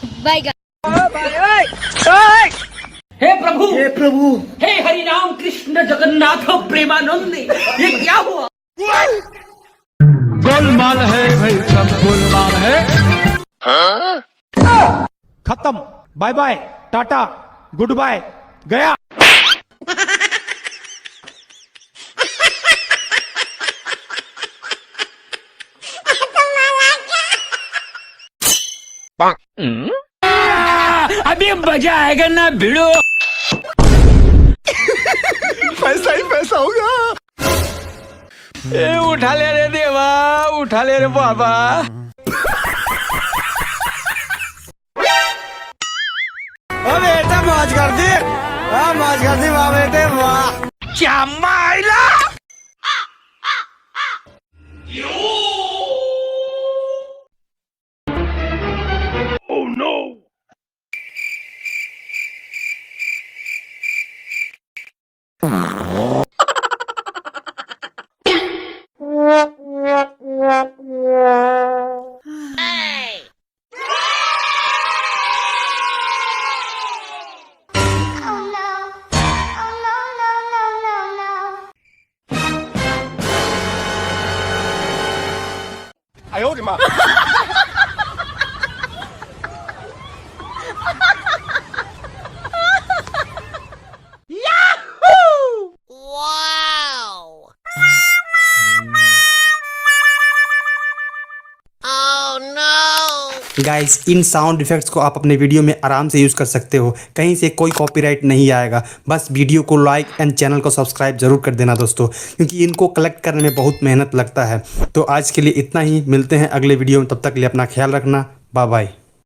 Bye. हे प्रभु हे हरि राम कृष्ण जगन्नाथ प्रेमानंद, ये क्या हुआ? गोलमाल है भाई, सब गोलमाल है। खत्म, bye bye, tata, good bye, गया। अभी मजा आएगा ना भिड़ो। पैसा ही पैसा होगा। उठा ले रे देवा, उठा ले रे बाबा। बेटा मौज कर दी, मौज कर दी वाह बेटे वाह। क्या माइला? गाइस, इन साउंड इफेक्ट्स को आप अपने वीडियो में आराम से यूज़ कर सकते हो, कहीं से कोई कॉपीराइट नहीं आएगा। बस वीडियो को लाइक एंड चैनल को सब्सक्राइब जरूर कर देना दोस्तों, क्योंकि इनको कलेक्ट करने में बहुत मेहनत लगता है। तो आज के लिए इतना ही, मिलते हैं अगले वीडियो में, तब तक के लिए अपना ख्याल रखना, बाय बाय।